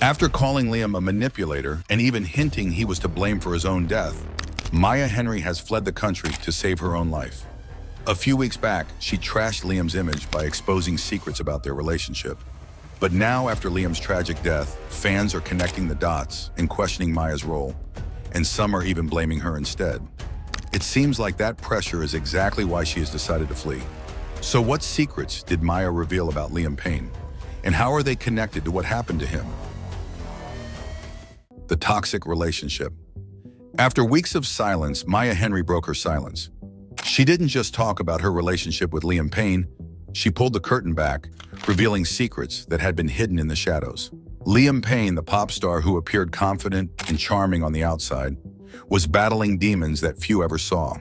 After calling Liam a manipulator and even hinting he was to blame for his own death, Maya Henry has fled the country to save her own life. A few weeks back, she trashed Liam's image by exposing secrets about their relationship. But now, after Liam's tragic death, fans are connecting the dots and questioning Maya's role, and some are even blaming her instead. It seems like that pressure is exactly why she has decided to flee. So what secrets did Maya reveal about Liam Payne? And how are they connected to what happened to him? The toxic relationship. After weeks of silence, Maya Henry broke her silence. She didn't just talk about her relationship with Liam Payne, she pulled the curtain back, revealing secrets that had been hidden in the shadows. Liam Payne, the pop star who appeared confident and charming on the outside, was battling demons that few ever saw.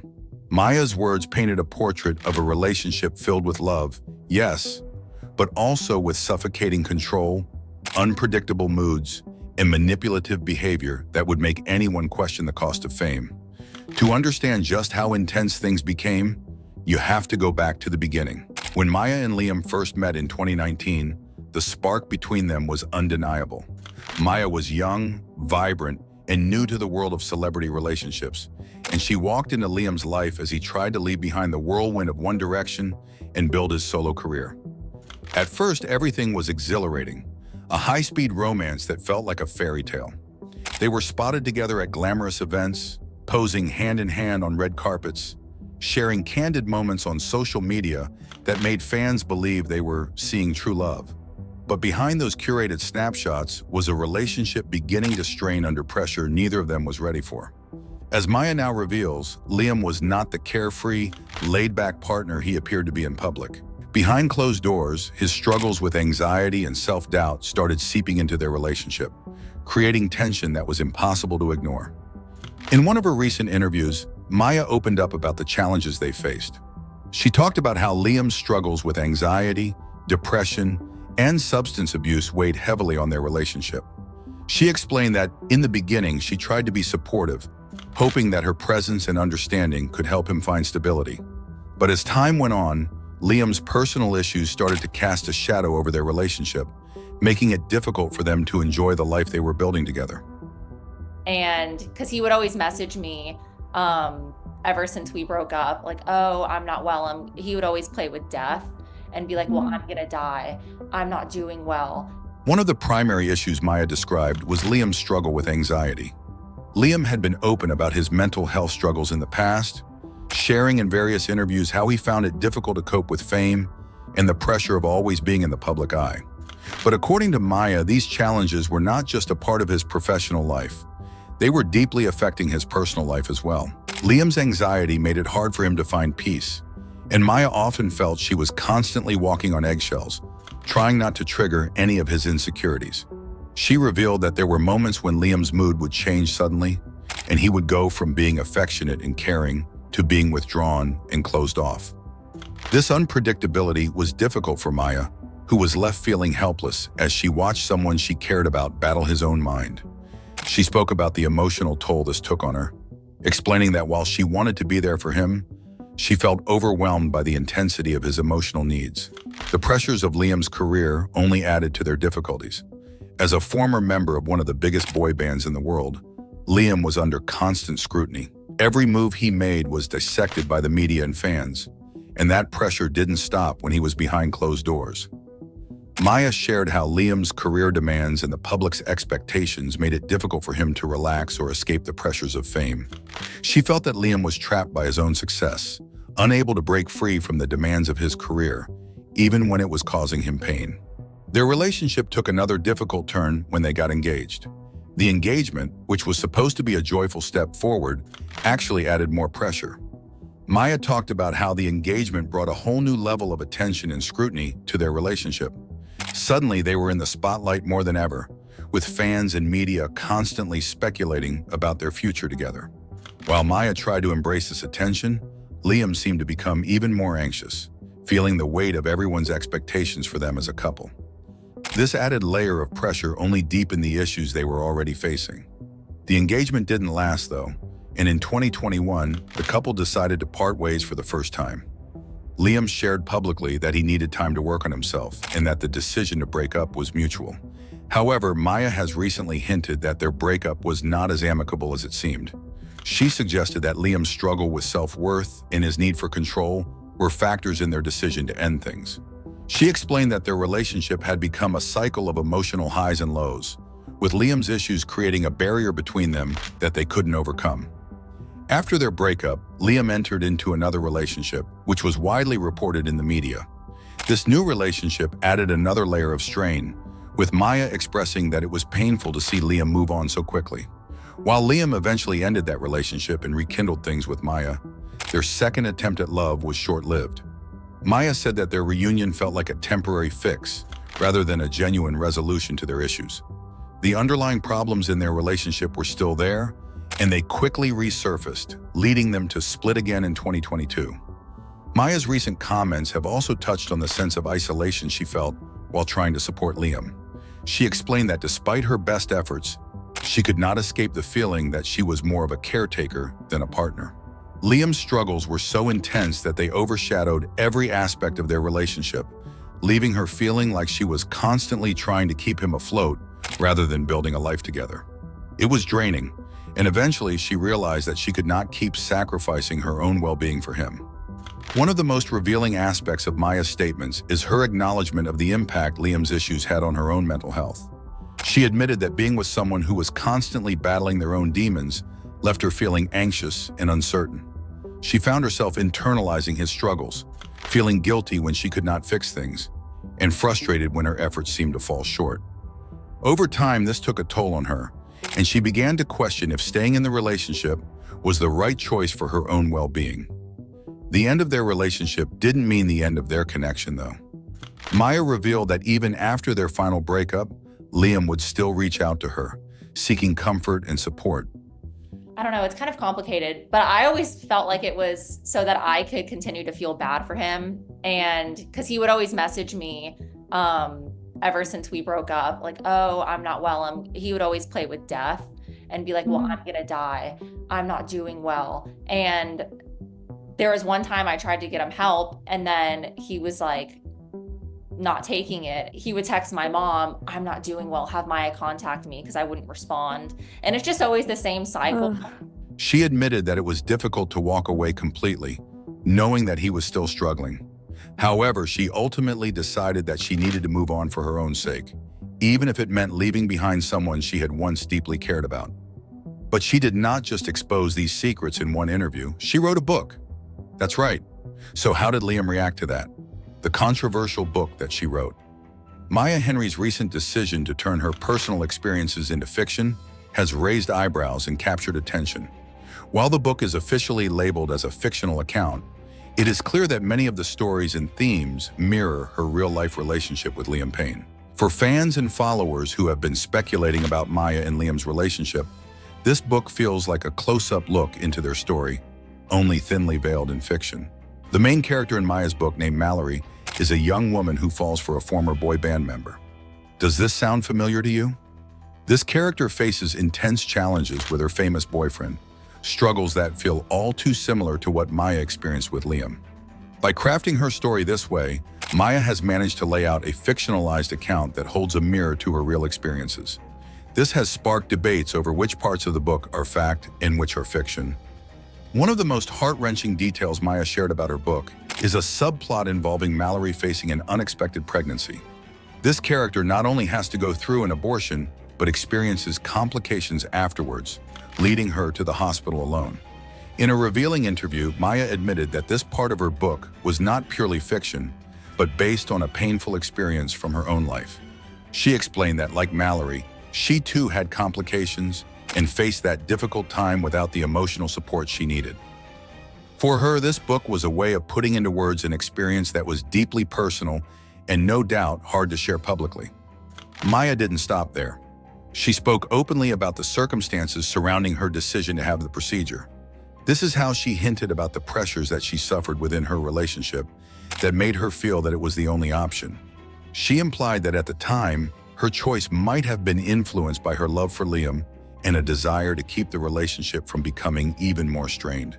Maya's words painted a portrait of a relationship filled with love, yes, but also with suffocating control, unpredictable moods, and manipulative behavior that would make anyone question the cost of fame. To understand just how intense things became, you have to go back to the beginning. When Maya and Liam first met in 2019, the spark between them was undeniable. Maya was young, vibrant, and new to the world of celebrity relationships, and she walked into Liam's life as he tried to leave behind the whirlwind of One Direction and build his solo career. At first, everything was exhilarating, a high-speed romance that felt like a fairy tale. They were spotted together at glamorous events, posing hand-in-hand on red carpets, sharing candid moments on social media that made fans believe they were seeing true love. But behind those curated snapshots was a relationship beginning to strain under pressure neither of them was ready for. As Maya now reveals, Liam was not the carefree, laid-back partner he appeared to be in public. Behind closed doors, his struggles with anxiety and self-doubt started seeping into their relationship, creating tension that was impossible to ignore. In one of her recent interviews, Maya opened up about the challenges they faced. She talked about how Liam's struggles with anxiety, depression, and substance abuse weighed heavily on their relationship. She explained that, in the beginning, she tried to be supportive, hoping that her presence and understanding could help him find stability. But as time went on, Liam's personal issues started to cast a shadow over their relationship, making it difficult for them to enjoy the life they were building together. And because he would always message me ever since we broke up, like, oh, I'm not well. He would always play with death and be like, well, I'm gonna die. I'm not doing well. One of the primary issues Maya described was Liam's struggle with anxiety. Liam had been open about his mental health struggles in the past, sharing in various interviews how he found it difficult to cope with fame and the pressure of always being in the public eye. But according to Maya, these challenges were not just a part of his professional life. They were deeply affecting his personal life as well. Liam's anxiety made it hard for him to find peace, and Maya often felt she was constantly walking on eggshells, trying not to trigger any of his insecurities. She revealed that there were moments when Liam's mood would change suddenly, and he would go from being affectionate and caring to being withdrawn and closed off. This unpredictability was difficult for Maya, who was left feeling helpless as she watched someone she cared about battle his own mind. She spoke about the emotional toll this took on her, explaining that while she wanted to be there for him, she felt overwhelmed by the intensity of his emotional needs. The pressures of Liam's career only added to their difficulties. As a former member of one of the biggest boy bands in the world, Liam was under constant scrutiny. Every move he made was dissected by the media and fans, and that pressure didn't stop when he was behind closed doors. Maya shared how Liam's career demands and the public's expectations made it difficult for him to relax or escape the pressures of fame. She felt that Liam was trapped by his own success, unable to break free from the demands of his career, even when it was causing him pain. Their relationship took another difficult turn when they got engaged. The engagement, which was supposed to be a joyful step forward, actually added more pressure. Maya talked about how the engagement brought a whole new level of attention and scrutiny to their relationship. Suddenly, they were in the spotlight more than ever, with fans and media constantly speculating about their future together. While Maya tried to embrace this attention, Liam seemed to become even more anxious, feeling the weight of everyone's expectations for them as a couple. This added layer of pressure only deepened the issues they were already facing. The engagement didn't last, though, and in 2021, the couple decided to part ways for the first time. Liam shared publicly that he needed time to work on himself and that the decision to break up was mutual. However, Maya has recently hinted that their breakup was not as amicable as it seemed. She suggested that Liam's struggle with self-worth and his need for control were factors in their decision to end things. She explained that their relationship had become a cycle of emotional highs and lows, with Liam's issues creating a barrier between them that they couldn't overcome. After their breakup, Liam entered into another relationship, which was widely reported in the media. This new relationship added another layer of strain, with Maya expressing that it was painful to see Liam move on so quickly. While Liam eventually ended that relationship and rekindled things with Maya, their second attempt at love was short-lived. Maya said that their reunion felt like a temporary fix, rather than a genuine resolution to their issues. The underlying problems in their relationship were still there, and they quickly resurfaced, leading them to split again in 2022. Maya's recent comments have also touched on the sense of isolation she felt while trying to support Liam. She explained that despite her best efforts, she could not escape the feeling that she was more of a caretaker than a partner. Liam's struggles were so intense that they overshadowed every aspect of their relationship, leaving her feeling like she was constantly trying to keep him afloat rather than building a life together. It was draining, and eventually she realized that she could not keep sacrificing her own well-being for him. One of the most revealing aspects of Maya's statements is her acknowledgement of the impact Liam's issues had on her own mental health. She admitted that being with someone who was constantly battling their own demons left her feeling anxious and uncertain. She found herself internalizing his struggles, feeling guilty when she could not fix things, and frustrated when her efforts seemed to fall short. Over time, this took a toll on her, and she began to question if staying in the relationship was the right choice for her own well-being. The end of their relationship didn't mean the end of their connection, though. Maya revealed that even after their final breakup, Liam would still reach out to her, seeking comfort and support. I don't know, it's kind of complicated, but I always felt like it was so that I could continue to feel bad for him. And because he would always message me ever since we broke up, like, oh, I'm not well. He would always play with death and be like, well, I'm gonna die. I'm not doing well. And there was one time I tried to get him help, and then he was like, not taking it. He would text my mom, I'm not doing well, have Maya contact me, because I wouldn't respond. And it's just always the same cycle. She admitted that it was difficult to walk away completely, knowing that he was still struggling. However, she ultimately decided that she needed to move on for her own sake, even if it meant leaving behind someone she had once deeply cared about. But she did not just expose these secrets in one interview, she wrote a book. That's right. So how did Liam react to that? The controversial book that she wrote. Maya Henry's recent decision to turn her personal experiences into fiction has raised eyebrows and captured attention. While the book is officially labeled as a fictional account, it is clear that many of the stories and themes mirror her real-life relationship with Liam Payne. For fans and followers who have been speculating about Maya and Liam's relationship, this book feels like a close-up look into their story, only thinly veiled in fiction. The main character in Maya's book, named Mallory, is a young woman who falls for a former boy band member. Does this sound familiar to you? This character faces intense challenges with her famous boyfriend, struggles that feel all too similar to what Maya experienced with Liam. By crafting her story this way, Maya has managed to lay out a fictionalized account that holds a mirror to her real experiences. This has sparked debates over which parts of the book are fact and which are fiction. One of the most heart-wrenching details Maya shared about her book is a subplot involving Mallory facing an unexpected pregnancy. This character not only has to go through an abortion, but experiences complications afterwards, leading her to the hospital alone. In a revealing interview, Maya admitted that this part of her book was not purely fiction, but based on a painful experience from her own life. She explained that, like Mallory, she too had complications and faced that difficult time without the emotional support she needed. For her, this book was a way of putting into words an experience that was deeply personal and no doubt hard to share publicly. Maya didn't stop there. She spoke openly about the circumstances surrounding her decision to have the procedure. This is how she hinted about the pressures that she suffered within her relationship that made her feel that it was the only option. She implied that at the time, her choice might have been influenced by her love for Liam and a desire to keep the relationship from becoming even more strained.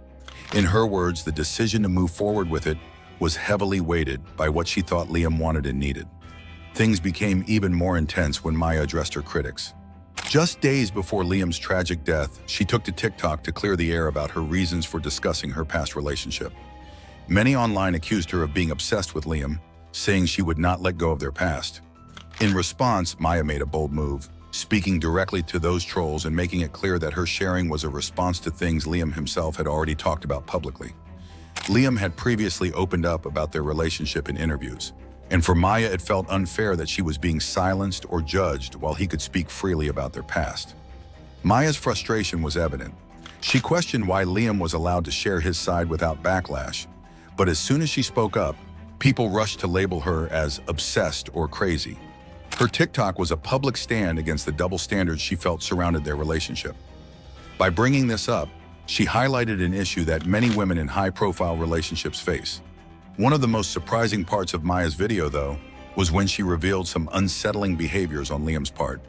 In her words, the decision to move forward with it was heavily weighted by what she thought Liam wanted and needed. Things became even more intense when Maya addressed her critics. Just days before Liam's tragic death, she took to TikTok to clear the air about her reasons for discussing her past relationship. Many online accused her of being obsessed with Liam, saying she would not let go of their past. In response, Maya made a bold move, speaking directly to those trolls and making it clear that her sharing was a response to things Liam himself had already talked about publicly. Liam had previously opened up about their relationship in interviews, and for Maya it felt unfair that she was being silenced or judged while he could speak freely about their past. Maya's frustration was evident. She questioned why Liam was allowed to share his side without backlash, but as soon as she spoke up, people rushed to label her as obsessed or crazy. Her TikTok was a public stand against the double standards she felt surrounded their relationship. By bringing this up, she highlighted an issue that many women in high-profile relationships face. One of the most surprising parts of Maya's video, though, was when she revealed some unsettling behaviors on Liam's part.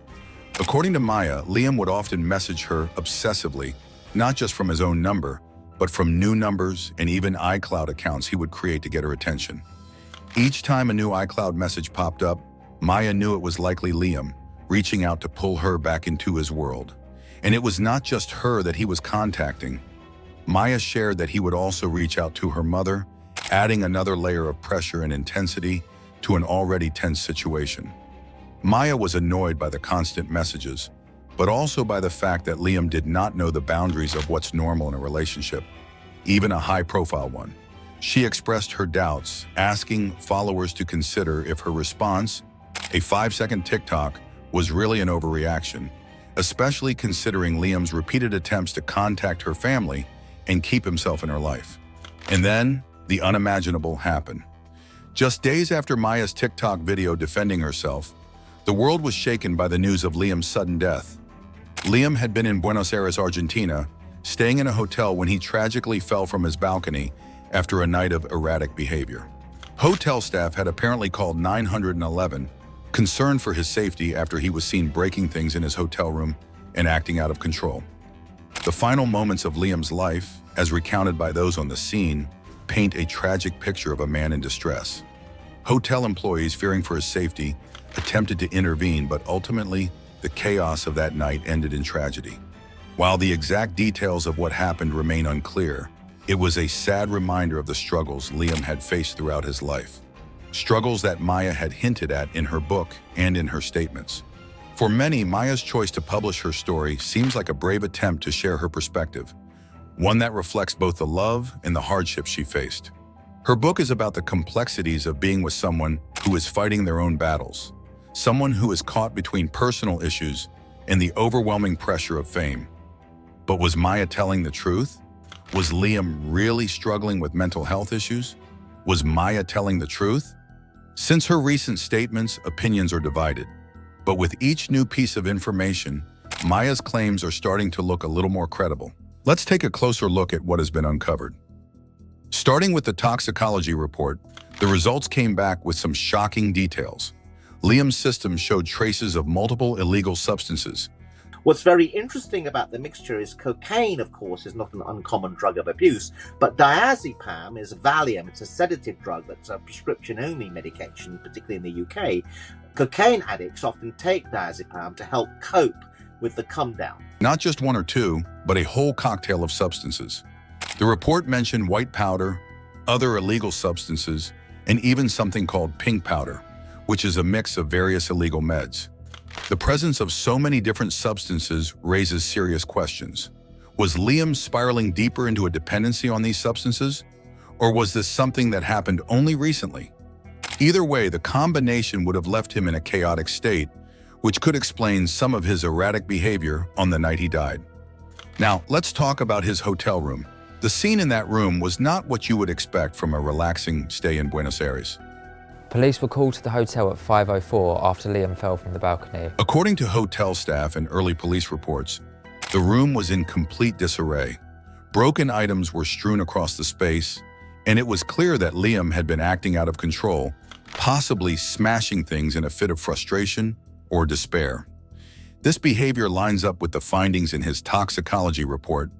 According to Maya, Liam would often message her obsessively, not just from his own number, but from new numbers and even iCloud accounts he would create to get her attention. Each time a new iCloud message popped up, Maya knew it was likely Liam, reaching out to pull her back into his world. And it was not just her that he was contacting. Maya shared that he would also reach out to her mother, adding another layer of pressure and intensity to an already tense situation. Maya was annoyed by the constant messages, but also by the fact that Liam did not know the boundaries of what's normal in a relationship, even a high-profile one. She expressed her doubts, asking followers to consider if her response, a 5-second TikTok, was really an overreaction, especially considering Liam's repeated attempts to contact her family and keep himself in her life. And then, the unimaginable happened. Just days after Maya's TikTok video defending herself, the world was shaken by the news of Liam's sudden death. Liam had been in Buenos Aires, Argentina, staying in a hotel when he tragically fell from his balcony after a night of erratic behavior. Hotel staff had apparently called 911, concerned for his safety after he was seen breaking things in his hotel room and acting out of control. The final moments of Liam's life, as recounted by those on the scene, paint a tragic picture of a man in distress. Hotel employees, fearing for his safety, attempted to intervene, but ultimately, the chaos of that night ended in tragedy. While the exact details of what happened remain unclear, it was a sad reminder of the struggles Liam had faced throughout his life. Struggles that Maya had hinted at in her book and in her statements. For many, Maya's choice to publish her story seems like a brave attempt to share her perspective, one that reflects both the love and the hardships she faced. Her book is about the complexities of being with someone who is fighting their own battles, someone who is caught between personal issues and the overwhelming pressure of fame. But was Maya telling the truth? Was Liam really struggling with mental health issues? Was Maya telling the truth? Since her recent statements, opinions are divided. But with each new piece of information, Maya's claims are starting to look a little more credible. Let's take a closer look at what has been uncovered. Starting with the toxicology report, the results came back with some shocking details. Liam's system showed traces of multiple illegal substances. What's very interesting about the mixture is cocaine, of course, is not an uncommon drug of abuse, but diazepam is Valium. It's a sedative drug that's a prescription-only medication, particularly in the UK. Cocaine addicts often take diazepam to help cope with the come down. Not just one or two, but a whole cocktail of substances. The report mentioned white powder, other illegal substances, and even something called pink powder, which is a mix of various illegal meds. The presence of so many different substances raises serious questions. Was Liam spiraling deeper into a dependency on these substances? Or was this something that happened only recently? Either way, the combination would have left him in a chaotic state, which could explain some of his erratic behavior on the night he died. Now, let's talk about his hotel room. The scene in that room was not what you would expect from a relaxing stay in Buenos Aires. Police were called to the hotel at 5:04 after Liam fell from the balcony. According to hotel staff and early police reports, the room was in complete disarray. Broken items were strewn across the space, and it was clear that Liam had been acting out of control, possibly smashing things in a fit of frustration or despair. This behavior lines up with the findings in his toxicology report.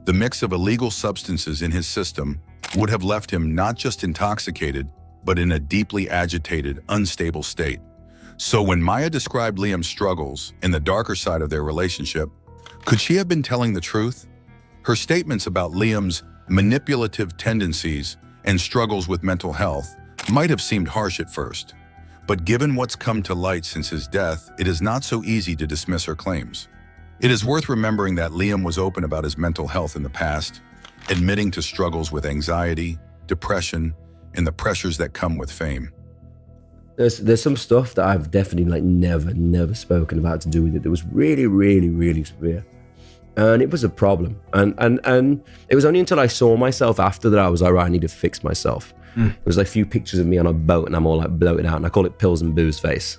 The mix of illegal substances in his system, would have left him not just intoxicated, but in a deeply agitated, unstable state. So when Maya described Liam's struggles in the darker side of their relationship, could she have been telling the truth? Her statements about Liam's manipulative tendencies and struggles with mental health might have seemed harsh at first, but given what's come to light since his death, it is not so easy to dismiss her claims. It is worth remembering that Liam was open about his mental health in the past, admitting to struggles with anxiety, depression, and the pressures that come with fame. There's some stuff that I've definitely never spoken about to do with it that was really severe. And it was a problem. And it was only until I saw myself after that I was like, right, I need to fix myself. There was like a few pictures of me on a boat and I'm all like bloated out, and I call it pills and booze face.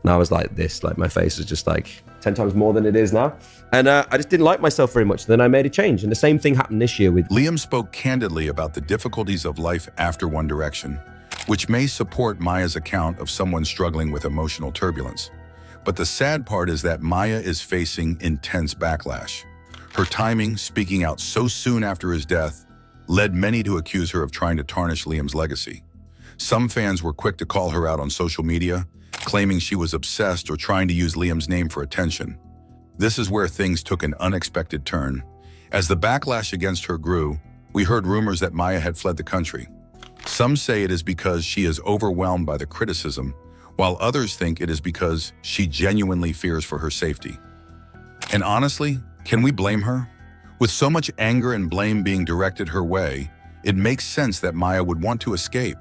And I was like this, like my face was just like 10 times more than it is now. And I just didn't like myself very much. Then I made a change. And the same thing happened this year with... Liam spoke candidly about the difficulties of life after One Direction, which may support Maya's account of someone struggling with emotional turbulence. But the sad part is that Maya is facing intense backlash. Her timing, speaking out so soon after his death, led many to accuse her of trying to tarnish Liam's legacy. Some fans were quick to call her out on social media, claiming she was obsessed or trying to use Liam's name for attention. This is where things took an unexpected turn. As the backlash against her grew, we heard rumors that Maya had fled the country. Some say it is because she is overwhelmed by the criticism, while others think it is because she genuinely fears for her safety. And honestly, can we blame her? With so much anger and blame being directed her way, it makes sense that Maya would want to escape,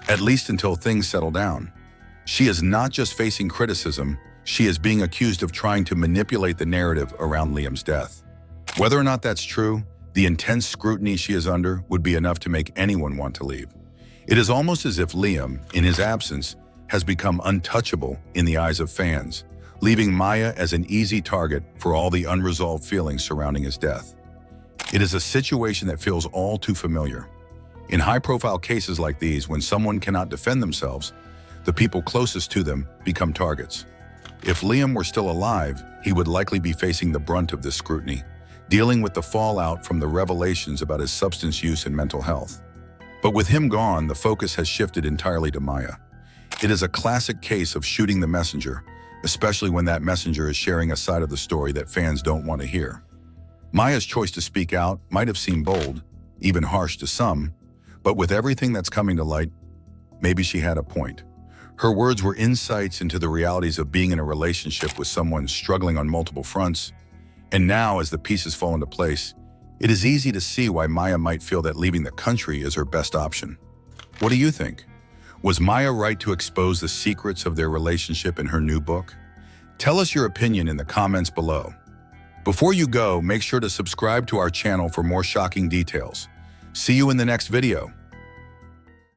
at least until things settle down. She is not just facing criticism, she is being accused of trying to manipulate the narrative around Liam's death. Whether or not that's true, the intense scrutiny she is under would be enough to make anyone want to leave. It is almost as if Liam, in his absence, has become untouchable in the eyes of fans, leaving Maya as an easy target for all the unresolved feelings surrounding his death. It is a situation that feels all too familiar. In high-profile cases like these, when someone cannot defend themselves, the people closest to them become targets. If Liam were still alive, he would likely be facing the brunt of this scrutiny, dealing with the fallout from the revelations about his substance use and mental health. But with him gone, the focus has shifted entirely to Maya. It is a classic case of shooting the messenger, especially when that messenger is sharing a side of the story that fans don't want to hear. Maya's choice to speak out might have seemed bold, even harsh to some, but with everything that's coming to light, maybe she had a point. Her words were insights into the realities of being in a relationship with someone struggling on multiple fronts. And now, as the pieces fall into place, it is easy to see why Maya might feel that leaving the country is her best option. What do you think? Was Maya right to expose the secrets of their relationship in her new book? Tell us your opinion in the comments below. Before you go, make sure to subscribe to our channel for more shocking details. See you in the next video.